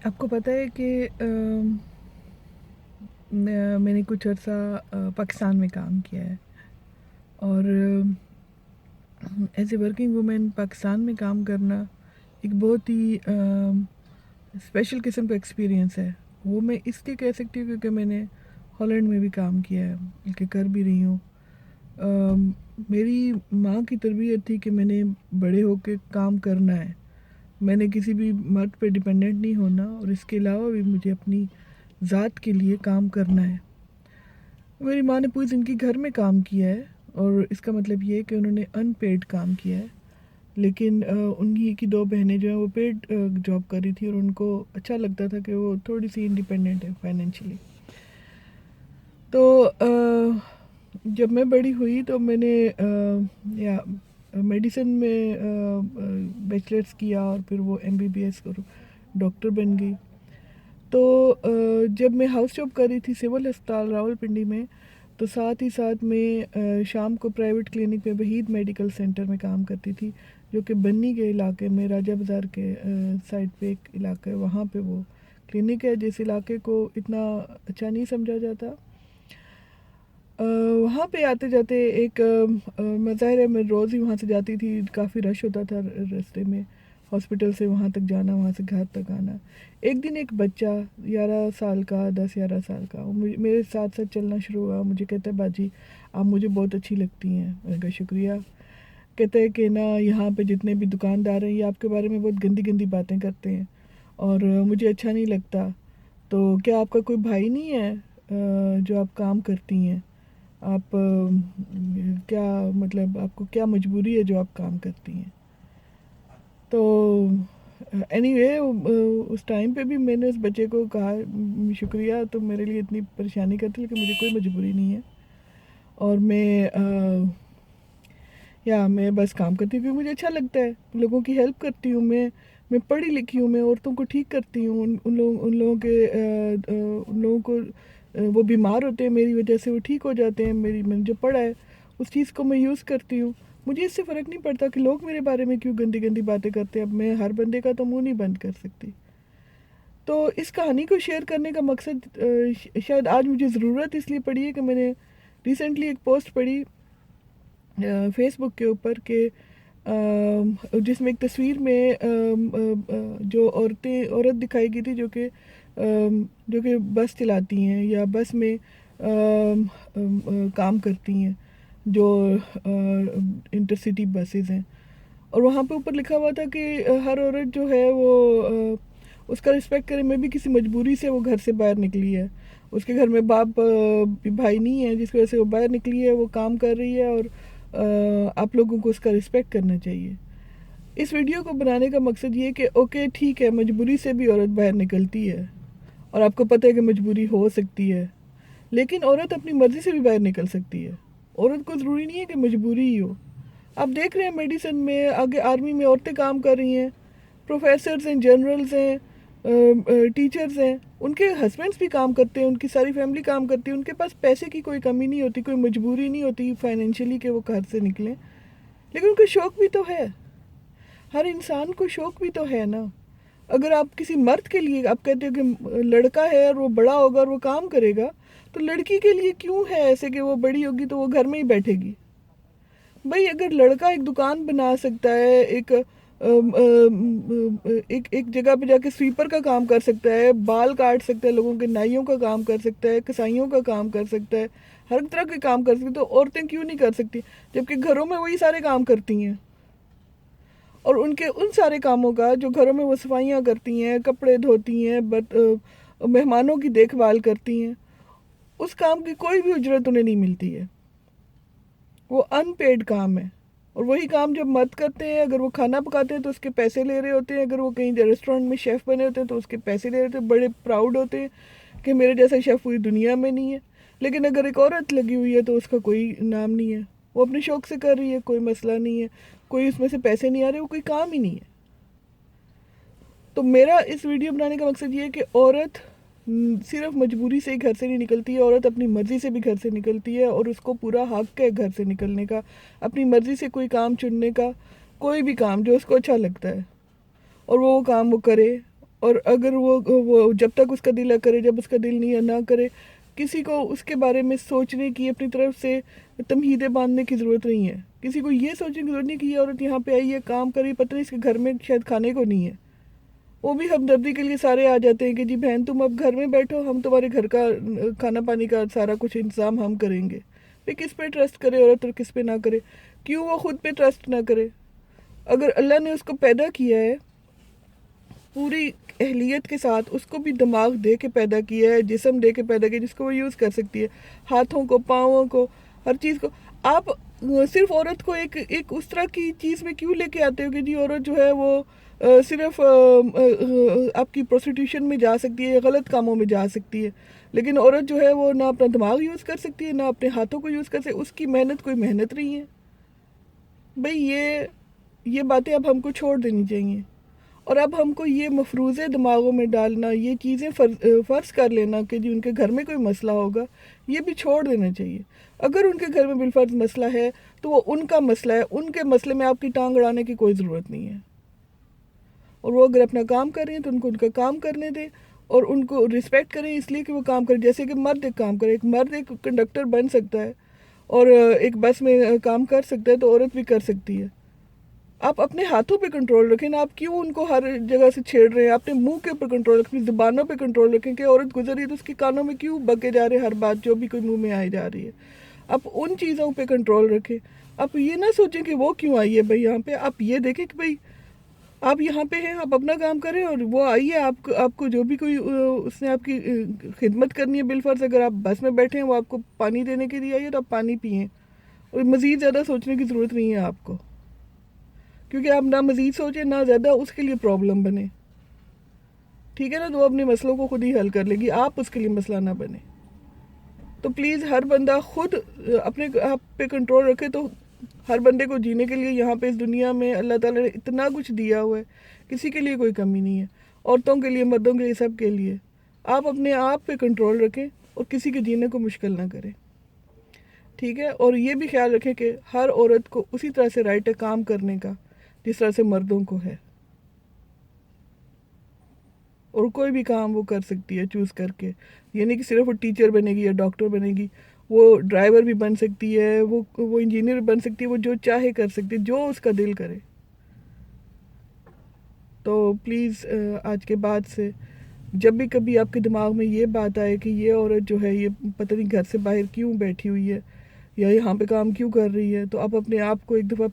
آپ کو پتہ ہے کہ میں نے کچھ عرصہ پاکستان میں کام کیا ہے، اور as a working woman Pakistan میں کام کرنا ایک بہت ہی اسپیشل قسم کا ایکسپیرینس ہے۔ وہ میں اس لیے کہہ سکتی ہوں کیونکہ میں نے ہالینڈ میں بھی کام کیا ہے، بلکہ کر بھی رہی ہوں۔ میری ماں کی تربیت تھی کہ میں نے بڑے ہو کے کام کرنا ہے، میں نے کسی بھی مرد پہ ڈپینڈنٹ نہیں ہونا، اور اس کے علاوہ بھی مجھے اپنی ذات کے لیے کام کرنا ہے۔ میری ماں نے پوری زندگی گھر میں کام کیا ہے، اور اس کا مطلب یہ ہے کہ انہوں نے ان پیڈ کام کیا ہے، لیکن انہی کی دو بہنیں جو ہیں وہ پیڈ جاب کر رہی تھی، اور ان کو اچھا لگتا تھا کہ وہ تھوڑی سی انڈیپینڈنٹ ہے فائنینشلی۔ تو جب میں بڑی ہوئی تو میں نے یا میڈیسن میں بیچلرس کیا، اور پھر وہ MBBS اور ڈاکٹر بن گئی۔ تو جب میں ہاؤس جاب کر رہی تھی سول ہسپتال راولپنڈی میں، تو ساتھ ہی ساتھ میں شام کو پرائیویٹ کلینک میں وحید میڈیکل سینٹر میں کام کرتی تھی، جو کہ بنی کے علاقے میں راجہ بازار کے سائڈ پہ ایک علاقہ ہے، وہاں پہ وہ کلینک ہے، جس علاقے کو اتنا اچھا نہیں سمجھا جاتا۔ وہاں پہ آتے جاتے ایک ظاہر ہے میں روز ہی وہاں سے جاتی تھی، کافی رش ہوتا تھا راستے میں، ہاسپٹل سے وہاں تک جانا، وہاں سے گھر تک آنا۔ ایک دن ایک بچہ 11 سال کا 10-11 سال کا میرے ساتھ ساتھ چلنا شروع ہوا، مجھے کہتا ہے باجی آپ مجھے بہت اچھی لگتی ہیں۔ میں نے کہا شکریہ۔ کہتا ہے کہ نا یہاں پہ جتنے بھی دکاندار ہیں یہ آپ کے بارے میں بہت گندی گندی باتیں کرتے ہیں، اور مجھے اچھا نہیں لگتا، تو کیا آپ کا کوئی بھائی نہیں ہے جو آپ کام کرتی ہیں؟ آپ کیا مطلب آپ کو کیا مجبوری ہے جو آپ کام کرتی ہیں؟ تو اینی وے اس ٹائم پہ بھی میں نے اس بچے کو کہا شکریہ تم میرے لیے اتنی پریشانی کرتی، لیکن مجھے کوئی مجبوری نہیں ہے، اور میں بس کام کرتی ہوں کیونکہ مجھے اچھا لگتا ہے، لوگوں کی ہیلپ کرتی ہوں، میں پڑھی لکھی ہوں، میں عورتوں کو ٹھیک کرتی ہوں، ان لوگوں کو وہ بیمار ہوتے ہیں میری وجہ سے وہ ٹھیک ہو جاتے ہیں، میں نے جو پڑھا ہے اس چیز کو میں یوز کرتی ہوں۔ مجھے اس سے فرق نہیں پڑتا کہ لوگ میرے بارے میں کیوں گندی گندی باتیں کرتے ہیں، اب میں ہر بندے کا تو منہ نہیں بند کر سکتی۔ تو اس کہانی کو شیئر کرنے کا مقصد شاید آج مجھے ضرورت اس لیے پڑی ہے کہ میں نے ریسنٹلی ایک پوسٹ پڑھی فیس بک کے اوپر کہ جس میں ایک تصویر میں جو عورت دکھائی گئی تھی جو کہ بس چلاتی ہیں یا بس میں کام کرتی ہیں، جو انٹرسٹی بسز ہیں، اور وہاں پہ اوپر لکھا ہوا تھا کہ ہر عورت جو ہے وہ اس کا رسپیکٹ کرے۔ میں بھی کسی مجبوری سے وہ گھر سے باہر نکلی ہے، اس کے گھر میں باپ بھائی نہیں ہے جس وجہ سے وہ باہر نکلی ہے، وہ کام کر رہی ہے، اور آپ لوگوں کو اس کا رسپیکٹ کرنا چاہیے۔ اس ویڈیو کو بنانے کا مقصد یہ کہ اوکے ٹھیک ہے، مجبوری سے بھی عورت باہر نکلتی ہے، اور آپ کو پتہ ہے کہ مجبوری ہو سکتی ہے، لیکن عورت اپنی مرضی سے بھی باہر نکل سکتی ہے۔ عورت کو ضروری نہیں ہے کہ مجبوری ہی ہو۔ آپ دیکھ رہے ہیں میڈیسن میں، آگے آرمی میں عورتیں کام کر رہی ہیں، پروفیسرز ہیں، جنرلز ہیں، ٹیچرز ہیں، ان کے ہسبینڈس بھی کام کرتے ہیں، ان کی ساری فیملی کام کرتی ہے، ان کے پاس پیسے کی کوئی کمی نہیں ہوتی، کوئی مجبوری نہیں ہوتی فائنینشلی کہ وہ گھر سے نکلیں، لیکن ان کو شوق بھی تو ہے۔ ہر انسان کو شوق بھی تو ہے نا۔ اگر آپ کسی مرد کے لیے آپ کہتے ہو کہ لڑکا ہے اور وہ بڑا ہوگا اور وہ کام کرے گا، تو لڑکی کے لیے کیوں ہے ایسے کہ وہ بڑی ہوگی تو وہ گھر میں ہی بیٹھے گی؟ بھئی اگر لڑکا ایک دکان بنا سکتا ہے، ایک جگہ پہ جا کے سویپر کا کام کر سکتا ہے، بال کاٹ سکتا ہے، لوگوں کے نائیوں کا کام کر سکتا ہے، کسائیوں کا کام کر سکتا ہے، ہر طرح کے کام کر سکتے، تو عورتیں کیوں نہیں کر سکتی؟ جبکہ گھروں میں وہی سارے کام کرتی ہیں، اور ان سارے کاموں کا جو گھروں میں وہ صفائیاں کرتی ہیں، کپڑے دھوتی ہیں، مہمانوں کی دیکھ بھال کرتی ہیں، اس کام کی کوئی بھی اجرت انہیں نہیں ملتی ہے، وہ ان پیڈ کام ہے۔ اور وہی کام جب مرد کرتے ہیں، اگر وہ کھانا پکاتے ہیں تو اس کے پیسے لے رہے ہوتے ہیں، اگر وہ کہیں ریسٹورینٹ میں شیف بنے ہوتے ہیں تو اس کے پیسے لے رہے ہوتے ہیں، بڑے پراؤڈ ہوتے ہیں کہ میرے جیسا شیف پوری دنیا میں نہیں ہے۔ لیکن اگر ایک عورت لگی ہوئی ہے تو اس کا کوئی نام نہیں ہے، وہ اپنے شوق سے کر رہی ہے، کوئی مسئلہ نہیں ہے، کوئی اس میں سے پیسے نہیں آ رہے، وہ کوئی کام ہی نہیں ہے۔ تو میرا اس ویڈیو بنانے کا مقصد یہ ہے کہ عورت صرف مجبوری سے ہی گھر سے نہیں نکلتی ہے، عورت اپنی مرضی سے بھی گھر سے نکلتی ہے، اور اس کو پورا حق ہے گھر سے نکلنے کا، اپنی مرضی سے کوئی کام چننے کا، کوئی بھی کام جو اس کو اچھا لگتا ہے، اور وہ کام وہ کرے، اور اگر وہ جب تک اس کا دل کرے، جب اس کا دل نہیں ہے نہ کرے. کسی کو اس کے بارے میں سوچنے کی، اپنی طرف سے تمہیدیں باندھنے کی ضرورت نہیں ہے. کسی کو یہ سوچنے کی ضرورت نہیں کہ یہ عورت یہاں پہ آئی ہے، کام کری، پتہ نہیں اس کے گھر میں شاید کھانے کو نہیں ہے. وہ بھی ہمدردی کے لیے سارے آ جاتے ہیں کہ جی بہن تم اب گھر میں بیٹھو، ہم تمہارے گھر کا کھانا پانی کا سارا کچھ انتظام ہم کریں گے. پھر کس پہ ٹرسٹ کرے عورت اور کس پہ نہ کرے؟ کیوں وہ خود پہ ٹرسٹ نہ کرے؟ اگر اللہ نے اس کو پیدا کیا ہے پوری اہلیت کے ساتھ، اس کو بھی دماغ دے کے پیدا کیا ہے، جسم دے کے پیدا کیا جس کو وہ یوز کر سکتی ہے، ہاتھوں کو، پاؤں کو، ہر چیز کو. آپ صرف عورت کو ایک اس طرح کی چیز میں کیوں لے کے آتے ہو کہ جی عورت جو ہے وہ صرف آپ کی پروسٹیوشن میں جا سکتی ہے، غلط کاموں میں جا سکتی ہے، لیکن عورت جو ہے وہ نہ اپنا دماغ یوز کر سکتی ہے، نہ اپنے ہاتھوں کو یوز کر سکتی ہے، اس کی محنت کوئی محنت نہیں ہے. بھئی یہ باتیں اب ہم کو چھوڑ دینی چاہیے. اور اب ہم کو یہ مفروضے دماغوں میں ڈالنا، یہ چیزیں فرض کر لینا کہ جی ان کے گھر میں کوئی مسئلہ ہوگا، یہ بھی چھوڑ دینا چاہیے. اگر ان کے گھر میں بالفرض مسئلہ ہے تو وہ ان کا مسئلہ ہے، ان کے مسئلے میں آپ کی ٹانگ اڑانے کی کوئی ضرورت نہیں ہے. اور وہ اگر اپنا کام کر رہے ہیں تو ان کو ان کا کام کرنے دیں، اور ان کو رسپیکٹ کریں اس لیے کہ وہ کام کریں. جیسے کہ مرد ایک کام کرے، ایک مرد ایک کنڈکٹر بن سکتا ہے اور ایک بس میں کام کر سکتا ہے، تو عورت بھی کر سکتی ہے. آپ اپنے ہاتھوں پہ کنٹرول رکھیں نا. آپ کیوں ان کو ہر جگہ سے چھیڑ رہے ہیں؟ اپنے منہ کے اوپر کنٹرول رکھیں، اپنی زبانوں پہ کنٹرول رکھیں کہ عورت گزر رہی ہے تو اس کے کانوں میں کیوں بکے جا رہے ہیں ہر بات جو بھی کوئی منہ میں آئی جا رہی ہے. آپ ان چیزوں پہ کنٹرول رکھیں. آپ یہ نہ سوچیں کہ وہ کیوں آئی ہے بھائی یہاں پہ. آپ یہ دیکھیں کہ بھائی آپ یہاں پہ ہیں، آپ اپنا کام کریں، اور وہ آئی ہے آپ کو جو بھی کوئی اس نے آپ کی خدمت کرنی ہے. بالفرض اگر آپ بس میں بیٹھے ہیں، وہ آپ کو پانی دینے کے لیے آئی ہے تو آپ پانی پئیں، اور مزید زیادہ سوچنے کی ضرورت نہیں ہے آپ کو، کیونکہ آپ نہ مزید سوچیں نہ زیادہ اس کے لیے پرابلم بنے. ٹھیک ہے نا؟ تو وہ اپنے مسئلوں کو خود ہی حل کر لے گی، آپ اس کے لیے مسئلہ نہ بنے. تو پلیز ہر بندہ خود اپنے آپ پہ کنٹرول رکھے. تو ہر بندے کو جینے کے لیے یہاں پہ اس دنیا میں اللہ تعالیٰ نے اتنا کچھ دیا ہوا ہے، کسی کے لیے کوئی کمی نہیں ہے. عورتوں کے لیے، مردوں کے لیے، سب کے لیے. آپ اپنے آپ پہ کنٹرول رکھیں اور کسی کے جینے کو مشکل نہ کریں. ٹھیک ہے؟ اور یہ بھی خیال رکھیں کہ ہر عورت کو اسی طرح سے رائٹ ہے کام کرنے کا جس طرح سے مردوں کو ہے، اور کوئی بھی کام وہ کر سکتی ہے چوز کر کے. یعنی کہ صرف وہ ٹیچر بنے گی یا ڈاکٹر بنے گی، وہ ڈرائیور بھی بن سکتی ہے، وہ انجینئر بن سکتی ہے، وہ جو چاہے کر سکتی ہے، جو اس کا دل کرے. تو پلیز آج کے بعد سے جب بھی کبھی آپ کے دماغ میں یہ بات آئے کہ یہ عورت جو ہے یہ پتہ نہیں گھر سے باہر کیوں بیٹھی ہوئی ہے یا یہاں پہ کام کیوں کر رہی ہے، تو آپ اپنے آپ کو ایک دفعہ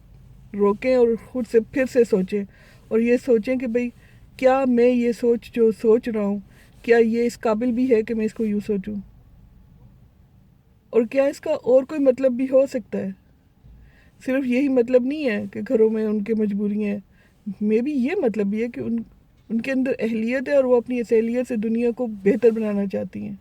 روکیں اور خود سے پھر سے سوچیں، اور یہ سوچیں کہ بھئی کیا میں یہ جو سوچ رہا ہوں، کیا یہ اس قابل بھی ہے کہ میں اس کو یوں سوچوں، اور کیا اس کا اور کوئی مطلب بھی ہو سکتا ہے. صرف یہی مطلب نہیں ہے کہ گھروں میں ان کے مجبوریاں ہیں. میں بھی یہ مطلب بھی ہے کہ ان کے اندر اہلیت ہے اور وہ اپنی اس اہلیت سے دنیا کو بہتر بنانا چاہتی ہیں.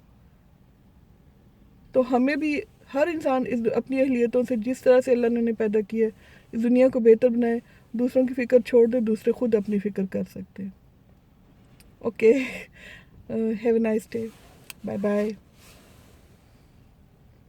تو ہمیں بھی ہر انسان اپنی اہلیتوں سے جس طرح سے اللہ نے انہیں پیدا کیا ہے اس دنیا کو بہتر بنائے. دوسروں کی فکر چھوڑ دے، دوسرے خود اپنی فکر کر سکتے ہیں. Okay, have a nice day. Bye bye.